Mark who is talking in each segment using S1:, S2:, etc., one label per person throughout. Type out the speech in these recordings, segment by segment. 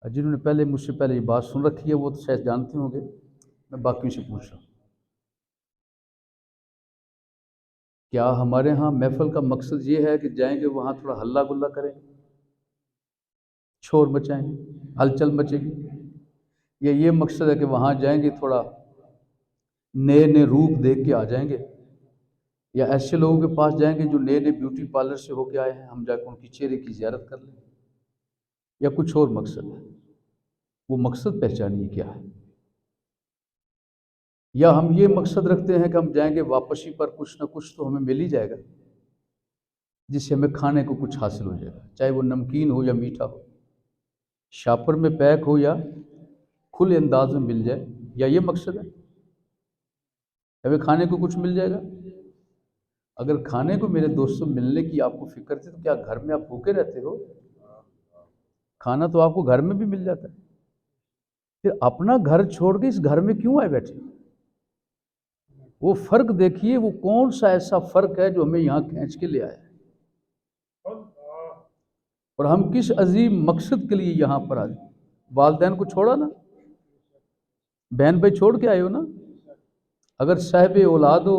S1: جنہوں نے پہلے مجھ سے پہلے یہ بات سن رکھی ہے وہ تو شاید جانتے ہوں گے، میں باقیوں سے پوچھ رہا ہوں۔ کیا ہمارے ہاں محفل کا مقصد یہ ہے کہ جائیں گے وہاں تھوڑا ہلہ گلا کریں، شور مچائیں گے، ہلچل مچے گی، یا یہ مقصد ہے کہ وہاں جائیں گے تھوڑا نئے نئے روپ دیکھ کے آ جائیں گے، یا ایسے لوگوں کے پاس جائیں گے جو نئے نئے بیوٹی پارلر سے ہو کے آئے ہیں، ہم جا کے ان کی چہرے کی زیارت کر لیں، یا کچھ اور مقصد ہے؟ وہ مقصد پہچانیے کیا ہے۔ یا ہم یہ مقصد رکھتے ہیں کہ ہم جائیں گے واپسی پر کچھ نہ کچھ تو ہمیں مل ہی جائے گا، جس سے ہمیں کھانے کو کچھ حاصل ہو جائے گا، چاہے وہ نمکین ہو یا میٹھا ہو، شاپر میں پیک ہو یا کھلے انداز میں مل جائے، یا یہ مقصد ہے ہمیں کھانے کو کچھ مل جائے گا۔ اگر کھانے کو میرے دوستوں ملنے کی آپ کو فکر تھی تو کیا گھر میں آپ بھوکے رہتے ہو؟ کھانا تو آپ کو گھر میں بھی مل جاتا ہے، پھر اپنا گھر چھوڑ کے اس گھر میں کیوں آئے بیٹھے؟ وہ فرق دیکھیے، وہ کون سا ایسا فرق ہے جو ہمیں یہاں کھینچ کے لے آیا ہے، اور ہم کس عظیم مقصد کے لیے یہاں پر آئے۔ والدین کو چھوڑا نا، بہن بھائی چھوڑ کے آئے ہو نا۔ اگر صاحب اولاد ہو،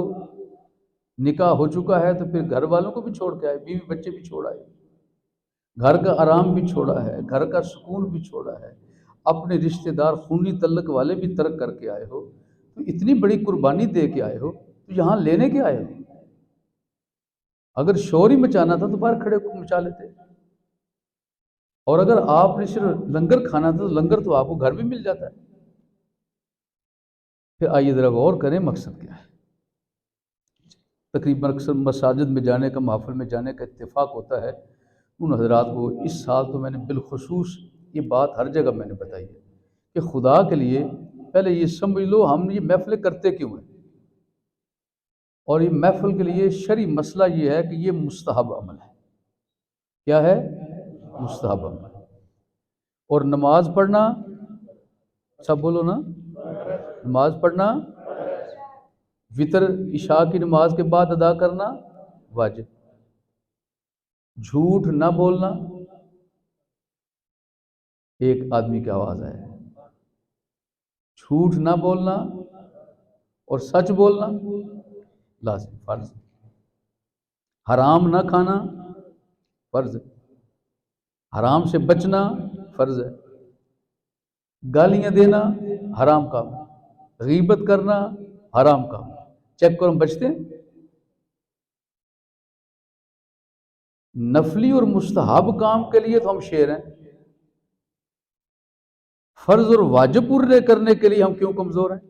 S1: نکاح ہو چکا ہے تو پھر گھر والوں کو بھی چھوڑ کے آئے، بیوی بچے بھی چھوڑ آئے، گھر کا آرام بھی چھوڑا ہے، گھر کا سکون بھی چھوڑا ہے، اپنے رشتہ دار خونی تعلق والے بھی ترک کر کے آئے ہو، تو اتنی بڑی قربانی دے کے آئے ہو تو یہاں لینے کے آئے ہو؟ اگر شور ہی مچانا تھا تو باہر کھڑے کو مچا لیتے، اور اگر آپ نے صرف لنگر کھانا تھا تو لنگر تو آپ کو گھر بھی مل جاتا ہے۔ پھر آئیے ذرا غور کریں مقصد کیا ہے۔ تقریباً اکثر مساجد میں جانے کا، محفل میں جانے کا اتفاق ہوتا ہے، ان حضرات کو اس سال تو میں نے بالخصوص یہ بات ہر جگہ میں نے بتائی ہے کہ خدا کے لیے پہلے یہ سمجھ لو ہم یہ محفلیں کرتے کیوں ہیں، اور یہ محفل کے لیے شرعی مسئلہ یہ ہے کہ یہ مستحب عمل ہے۔ کیا ہے؟ مستحب عمل۔ اور نماز پڑھنا، سب بولو نا، نماز پڑھنا وطر عشاء کی نماز کے بعد ادا کرنا واجب، جھوٹ نہ بولنا، ایک آدمی کی آواز آئے، جھوٹ نہ بولنا اور سچ بولنا لازم فرض، حرام نہ کھانا فرض ہے، حرام سے بچنا فرض ہے، گالیاں دینا حرام کام، غیبت کرنا حرام کام۔ چیک کرو ہم بچتے ہیں؟ نفلی اور مستحب کام کے لیے تو ہم شیر ہیں، فرض اور واجب پورے کرنے کے لیے ہم کیوں کمزور ہیں؟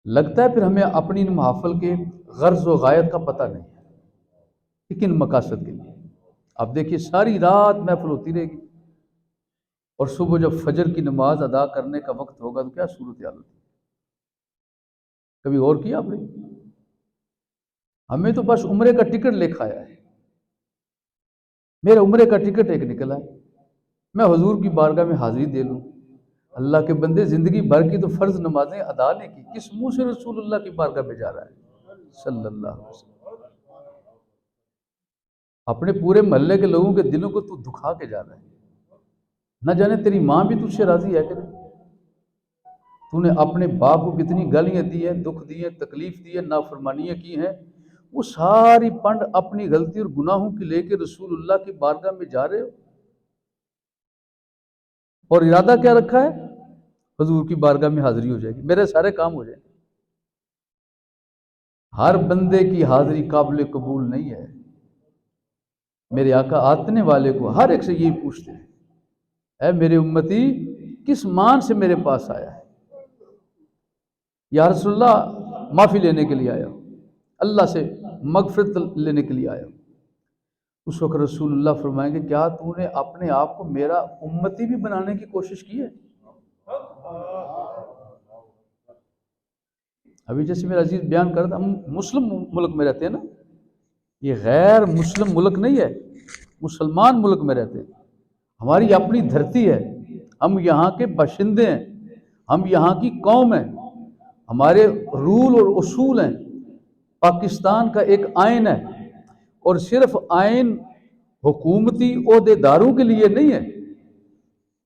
S1: لگتا ہے پھر ہمیں اپنی ان محافل کے غرض و غایت کا پتہ نہیں ہے کہ کن مقاصد کے لیے۔ اب دیکھیے ساری رات محفل ہوتی رہے گی، اور صبح جب فجر کی نماز ادا کرنے کا وقت ہوگا تو کیا صورتحال ہوتی؟ کبھی غور کیا آپ نے؟ ہمیں تو بس عمرے کا ٹکٹ لے کھایا ہے، میرا عمرے کا ٹکٹ ایک نکلا ہے، میں حضور کی بارگاہ میں حاضری دے لوں۔ اللہ کے بندے زندگی بھر کی تو فرض نمازیں ادا نہیں کی، کس منہ سے رسول اللہ کی بارگاہ میں جا رہا ہے صلی اللہ علیہ وسلم؟ اپنے پورے محلے کے لوگوں کے دلوں کو تو دکھا کے جا رہا ہے، نہ جانے تیری ماں بھی تجھ سے راضی ہے کہ نہیں؟ تو نے اپنے باپ کو کتنی گالیاں دی ہیں، دکھ دیے، تکلیف دی ہے، نافرمانیاں کی ہیں، وہ ساری پنڈ اپنی غلطی اور گناہوں کی لے کے رسول اللہ کی بارگاہ میں جا رہے ہو، اور ارادہ کیا رکھا ہے؟ حضور کی بارگاہ میں حاضری ہو جائے گی، میرے سارے کام ہو جائیں گے۔ ہر بندے کی حاضری قابل قبول نہیں ہے۔ میرے آقا آتنے والے کو ہر ایک سے یہی پوچھتے ہیں، اے میرے امتی کس مان سے میرے پاس آیا ہے؟ یا رسول اللہ معافی لینے کے لیے آیا ہوں، اللہ سے مغفرت لینے کے لیے آیا ہوں۔ اس وقت رسول اللہ فرمائیں گے کیا تو نے اپنے آپ کو میرا امتی بھی بنانے کی کوشش کی ہے؟ ابھی جیسے میرا عزیز بیان کر رہا تھا، ہم مسلم ملک میں رہتے ہیں نا، یہ غیر مسلم ملک نہیں ہے، مسلمان ملک میں رہتے ہیں، ہماری اپنی دھرتی ہے، ہم یہاں کے باشندے ہیں، ہم یہاں کی قوم ہیں، ہمارے رول اور اصول ہیں، پاکستان کا ایک آئین ہے، اور صرف آئین حکومتی عہدے داروں کے لیے نہیں ہے،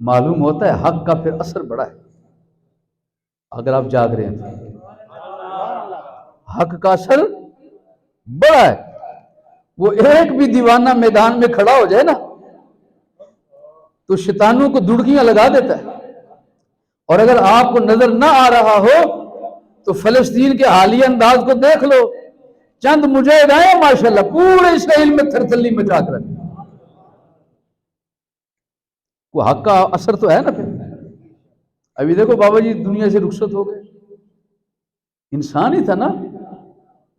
S1: معلوم ہوتا ہے حق کا پھر اثر بڑا ہے اگر آپ جاگ رہے ہیں تو۔ حق کا اثر بڑا ہے۔ وہ ایک بھی دیوانہ میدان میں کھڑا ہو جائے نا تو شیطانوں کو دڑکیاں لگا دیتا ہے۔ اور اگر آپ کو نظر نہ آ رہا ہو تو فلسطین کے حالیہ انداز کو دیکھ لو، چند مجاہد آئے ماشاءاللہ پورے اسرائیل میں تھرتھلی مچا کر رکھے۔ وہ حق کا اثر تو ہے نا پھر۔ ابھی دیکھو بابا جی دنیا سے رخصت ہو گئے، انسان ہی تھا نا،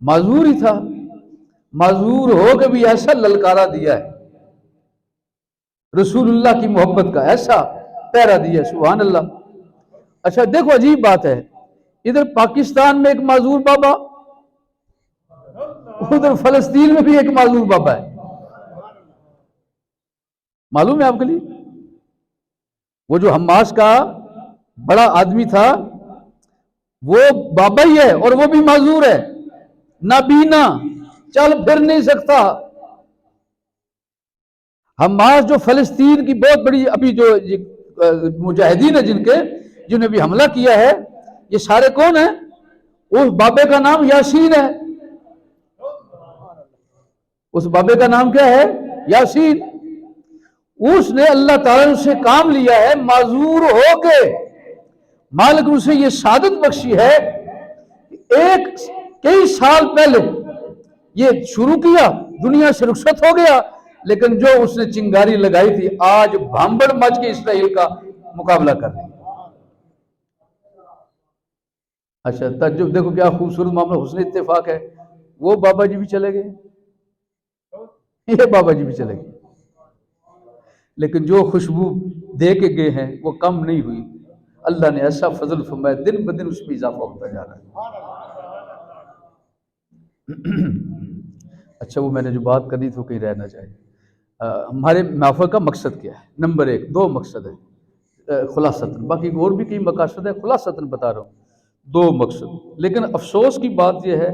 S1: معذور ہی تھا، معذور ہو کے بھی ایسا للکارا دیا ہے رسول اللہ کی محبت کا، ایسا پیرا دیا، سبحان اللہ۔ اچھا دیکھو عجیب بات ہے، ادھر پاکستان میں ایک معذور بابا، ادھر فلسطین میں بھی ایک معذور بابا ہے۔ معلوم ہے آپ کے لیے؟ وہ جو حماس کا بڑا آدمی تھا وہ بابا ہی ہے اور وہ بھی معذور ہے، نابینا، چل پھر نہیں سکتا۔ حماس جو فلسطین کی بہت بڑی ابھی جو مجاہدین ہیں جنہوں نے بھی حملہ کیا ہے، یہ سارے کون ہیں؟ اس بابے کا نام یاسین ہے۔ اس بابے کا نام کیا ہے؟ یاسین۔ اس نے اللہ تعالیٰ نے اسے کام لیا ہے معذور ہو کے، مالک نے اسے یہ سعادت بخشی ہے ایک کئی سال پہلے یہ شروع کیا، دنیا سے رخصت ہو گیا، لیکن جو اس نے چنگاری لگائی تھی آج بھانبڑ مچ کے اسرائیل کا مقابلہ کر رہی ہے۔ اچھا تعجب دیکھو کیا خوبصورت معاملہ، حسن اتفاق ہے، وہ بابا جی بھی چلے گئے، یہ بابا جی بھی چلے گئے، لیکن جو خوشبو دے کے گئے ہیں وہ کم نہیں ہوئی۔ اللہ نے ایسا فضل فرمایا، دن بدن اس میں اضافہ ہوتا جا رہا ہے۔ اچھا وہ میں نے جو بات کرنی تھی وہ کہیں رہ نہ جائے۔ ہمارے محفل کا مقصد کیا ہے؟ نمبر ایک، دو مقصد ہے خلاصتاً، باقی اور بھی کئی مقاصد ہے، خلاصتاً بتا رہا ہوں، دو مقصد۔ لیکن افسوس کی بات یہ ہے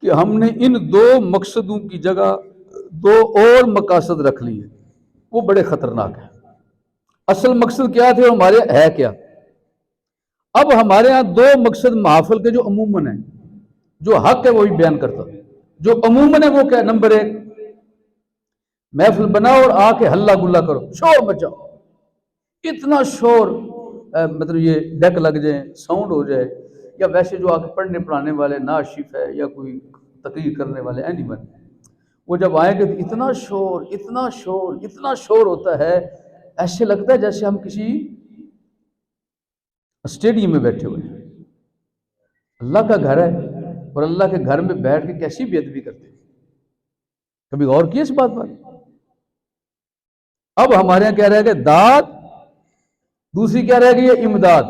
S1: کہ ہم نے ان دو مقصدوں کی جگہ دو اور مقاصد رکھ لیے، وہ بڑے خطرناک ہیں۔ اصل مقصد کیا تھے ہمارے ہے کیا؟ اب ہمارے ہاں دو مقصد محافل کے جو عموماً ہیں، جو حق ہے وہی بیان کرتا ہوں، جو عموماً ہے وہ کیا؟ نمبر ایک، محفل بناؤ اور آ کے ہلہ گلا کرو، شور مچاؤ، اتنا شور، مطلب یہ ڈیک لگ جائیں، ساؤنڈ ہو جائے، یا ویسے جو آگے پڑھنے پڑھانے والے ناشف ہے یا کوئی تقریر کرنے والے اینی ون، وہ جب آئیں گے تو اتنا شور اتنا شور اتنا شور ہوتا ہے، ایسے لگتا ہے جیسے ہم کسی اسٹیڈیم میں بیٹھے ہوئے ہیں۔ اللہ کا گھر ہے اور اللہ کے گھر میں بیٹھ کے کیسی بے ادبی کرتے ہیں، کبھی غور کیے اس بات پر؟ اب ہمارے یہاں کیا رہ گئے؟ داد، دوسری کیا رہ گئی ہے؟ امداد۔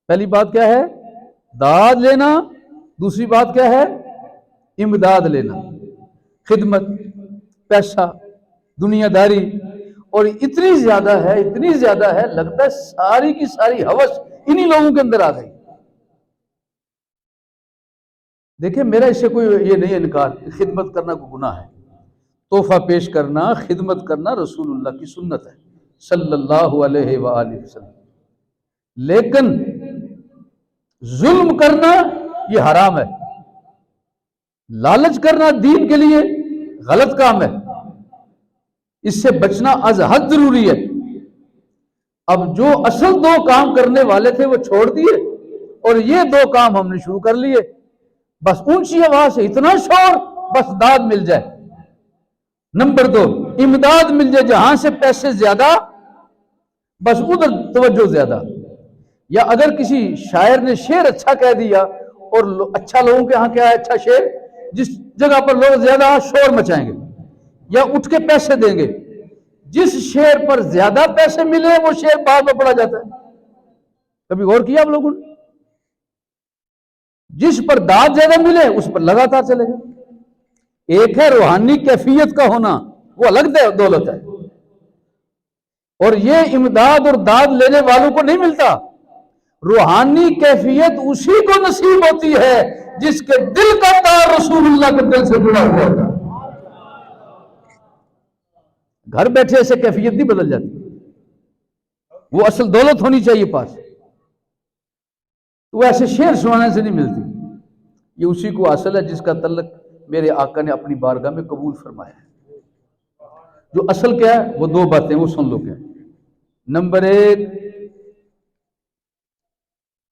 S1: پہلی بات کیا ہے؟ داد لینا، دوسری بات کیا ہے؟ امداد لینا، خدمت، پیسہ، دنیا داری، اور اتنی زیادہ ہے لگتا ہے ساری کی ساری ہوس انہی لوگوں کے اندر آ گئی۔ دیکھیں میرا اس سے کوئی یہ نہیں انکار، خدمت کرنا کوئی گناہ ہے، تحفہ پیش کرنا، خدمت کرنا رسول اللہ کی سنت ہے صلی اللہ علیہ وآلہ وسلم، لیکن ظلم کرنا یہ حرام ہے، لالچ کرنا دین کے لیے غلط کام ہے، اس سے بچنا از حد ضروری ہے۔ اب جو اصل دو کام کرنے والے تھے وہ چھوڑ دیے اور یہ دو کام ہم نے شروع کر لیے، بس اونچی آواز سے اتنا شور بس داد مل جائے۔ نمبر دو، امداد مل جائے، جہاں سے پیسے زیادہ بس ادھر توجہ زیادہ، یا اگر کسی شاعر نے شعر اچھا کہہ دیا اور اچھا لوگوں کے ہاں کیا ہے اچھا شعر، جس جگہ پر لوگ زیادہ شور مچائیں گے یا اٹھ کے پیسے دیں گے، جس شعر پر زیادہ پیسے ملے وہ شعر بعد میں پڑھا جاتا ہے۔ کبھی غور کیا آپ لوگوں نے؟ جس پر داد زیادہ ملے اس پر لگاتار چلے گا۔ ایک ہے روحانی کیفیت کا ہونا، وہ الگ دولت ہے، اور یہ امداد اور داد لینے والوں کو نہیں ملتا۔ روحانی کیفیت اسی کو نصیب ہوتی ہے جس کے دل کا تار رسول اللہ کے دل سے جڑا ہوا ہے۔ گھر بیٹھے ایسے کیفیت نہیں بدل جاتی، وہ اصل دولت ہونی چاہیے پاس، تو ایسے شعر سنانے سے نہیں ملتی، یہ اسی کو اصل ہے جس کا تعلق میرے آقا نے اپنی بارگاہ میں قبول فرمایا ہے۔ جو اصل کیا ہے وہ دو باتیں، وہ سن لو کیا۔ نمبر ایک،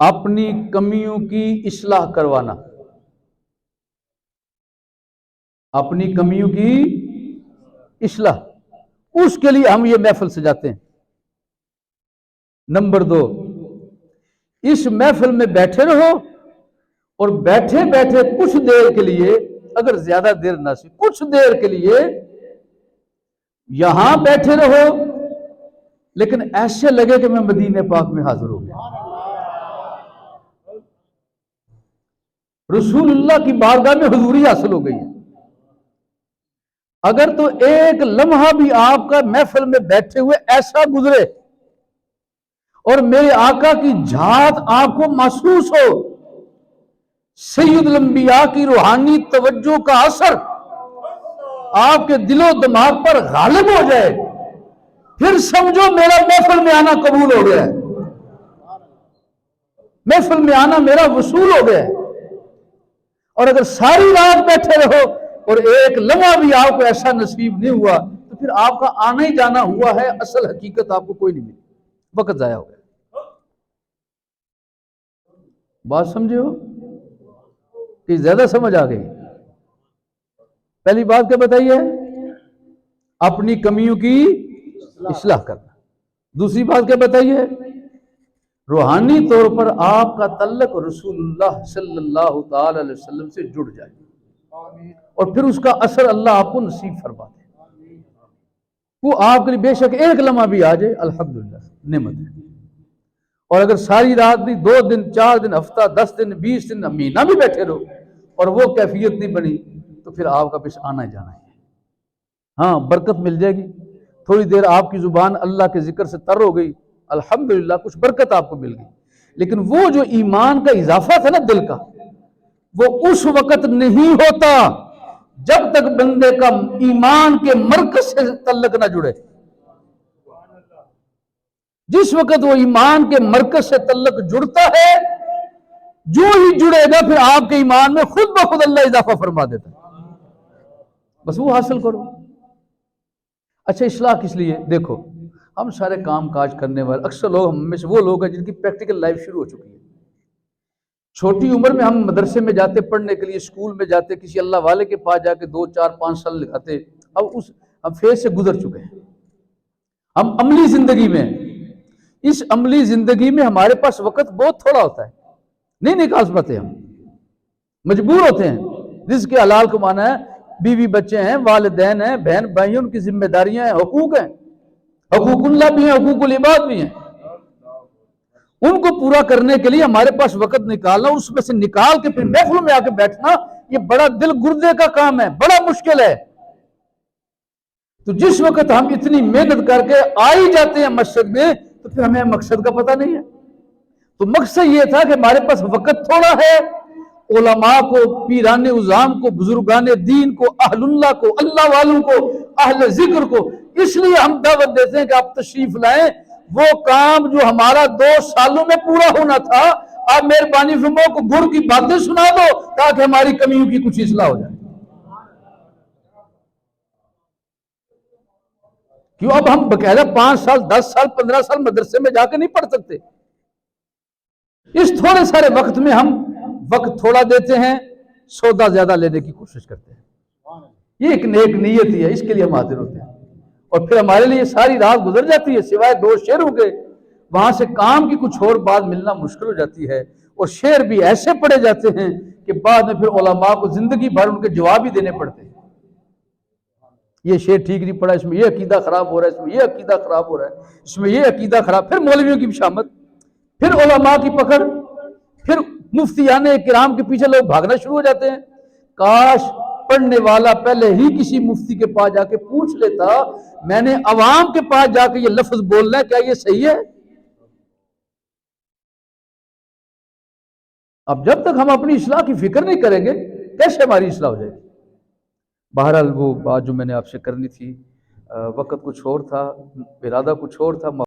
S1: اپنی کمیوں کی اصلاح کروانا، اپنی کمیوں کی اصلاح، اس کے لیے ہم یہ محفل سجاتے ہیں۔ نمبر دو، اس محفل میں بیٹھے رہو اور بیٹھے بیٹھے کچھ دیر کے لیے، اگر زیادہ دیر نہ سی، کچھ دیر کے لیے یہاں بیٹھے رہو لیکن ایسے لگے کہ میں مدینہ پاک میں حاضر ہو گیا، رسول اللہ کی بارگاہ میں حضوری حاصل ہو گئی ہے۔ اگر تو ایک لمحہ بھی آپ کا محفل میں بیٹھے ہوئے ایسا گزرے اور میرے آقا کی جھات آپ کو محسوس ہو، سید الانبیاء کی روحانی توجہ کا اثر آپ کے دل و دماغ پر غالب ہو جائے، پھر سمجھو میرا محفل میں آنا قبول ہو گیا ہے، محفل میں آنا میرا وصول ہو گیا ہے۔ اور اگر ساری رات بیٹھے رہو اور ایک لمحہ بھی آپ کو ایسا نصیب نہیں ہوا تو پھر آپ کا آنا ہی جانا ہوا ہے، اصل حقیقت آپ کو کوئی نہیں ملی، وقت ضائع ہو گیا۔ بات سمجھے ہو کہ زیادہ سمجھ آ گئی؟ پہلی بات کیا بتائیے؟ اپنی کمیوں کی اصلاح کرنا۔ دوسری بات کیا بتائیے؟ روحانی طور پر آپ کا تعلق رسول اللہ صلی اللہ تعالی علیہ وسلم سے جڑ جائے اور پھر اس کا اثر اللہ آپ کو نصیب فرما دے، وہ آپ کے لیے بے شک ایک لمحہ بھی آ جائے الحمدللہ نعمت ہے۔ اور اگر ساری رات بھی 2 دن 4 دن ہفتہ 10 دن 20 دن مہینہ بھی بیٹھے رہو اور وہ کیفیت نہیں بنی تو پھر آپ کا پیش آنا جانا ہے۔ ہاں برکت مل جائے گی، تھوڑی دیر آپ کی زبان اللہ کے ذکر سے تر ہو گئی، الحمدللہ کچھ برکت آپ کو مل گئی، لیکن وہ جو ایمان کا اضافہ تھا نا دل کا، وہ اس وقت نہیں ہوتا جب تک بندے کا ایمان کے مرکز سے تعلق نہ جڑے۔ جس وقت وہ ایمان کے مرکز سے تعلق جڑتا ہے، جو ہی جڑے گا پھر آپ کے ایمان میں خود بخود اللہ اضافہ فرما دیتا ہے، بس وہ حاصل کرو۔ اچھا اصلاح کس لیے؟ دیکھو ہم سارے کام کاج کرنے والے اکثر لوگ، ہم میں سے وہ لوگ ہیں جن کی پریکٹیکل لائف شروع ہو چکی ہے۔ چھوٹی عمر میں ہم مدرسے میں جاتے پڑھنے کے لیے، اسکول میں جاتے، کسی اللہ والے کے پاس جا کے 2 4 5 سال لکھاتے، اب ہم فیز سے گزر چکے ہیں، ہم عملی زندگی میں ہیں۔ اس عملی زندگی میں ہمارے پاس وقت بہت تھوڑا ہوتا ہے، نہیں نکال پاتے، ہم مجبور ہوتے ہیں۔ رزق کے حلال کمانا ہے، بیوی بچے ہیں، والدین ہیں، بہن بھائی، ان کی ذمہ داریاں ہیں، حقوق ہیں، حقوق اللہ بھی ہیں، حقوق العباد بھی ہیں، ان کو پورا کرنے کے لیے ہمارے پاس وقت نکالنا، اس میں سے نکال کے پھر محفلوں میں آ کے بیٹھنا، یہ بڑا دل گردے کا کام ہے، بڑا مشکل ہے۔ تو جس وقت ہم اتنی محنت کر کے آ ہی جاتے ہیں مسجد میں تو پھر ہمیں مقصد کا پتہ نہیں ہے۔ تو مقصد یہ تھا کہ ہمارے پاس وقت تھوڑا ہے، علماء کو، پیران عظام کو، بزرگان دین کو، اہل اللہ کو، اللہ والوں کو، اہل ذکر کو، اس لیے ہم دعوت دیتے ہیں کہ آپ تشریف لائیں، وہ کام جو ہمارا 2 سالوں میں پورا ہونا تھا، آپ مہربانی فرماؤ کو گر کی باتیں سنا دو تاکہ ہماری کمیوں کی کچھ اصلاح ہو جائے۔ کیوں اب ہم باقاعدہ 5 سال 10 سال 15 سال مدرسے میں جا کے نہیں پڑھ سکتے؟ اس تھوڑے سارے وقت میں ہم وقت تھوڑا دیتے ہیں، سودا زیادہ لینے کی کوشش کرتے ہیں۔ یہ ایک نیک نیت ہی ہے، اس کے لیے ہم حاضر ہوتے ہیں، اور پھر ہمارے لیے ساری رات گزر جاتی ہے، سوائے 2 شعروں کے وہاں سے کام کی کچھ اور بات ملنا مشکل ہو جاتی ہے، اور شعر بھی ایسے پڑے جاتے ہیں کہ بعد میں پھر علماء کو زندگی بھر ان کے جواب ہی دینے پڑتے ہیں۔ یہ شعر ٹھیک نہیں پڑا، اس میں یہ عقیدہ خراب ہو رہا ہے، اس میں یہ عقیدہ خراب ہو رہا ہے، اس میں یہ عقیدہ خراب، پھر مولویوں کی بشامت، پھر علماء کی پکڑ، پھر مفتیان کرام کے پیچھے لوگ بھاگنا شروع ہو جاتے ہیں۔ کاش پڑھنے والا پہلے ہی کسی مفتی کے پاس جا کے پوچھ لیتا، میں نے عوام کے پاس جا کے یہ لفظ بولنا ہے، کیا یہ صحیح ہے؟ اب جب تک ہم اپنی اصلاح کی فکر نہیں کریں گے کیسے ہماری اصلاح ہو جائے گی؟ بہرحال وہ بات جو میں نے آپ سے کرنی تھی وقت کچھ اور تھا، ارادہ کچھ اور تھا،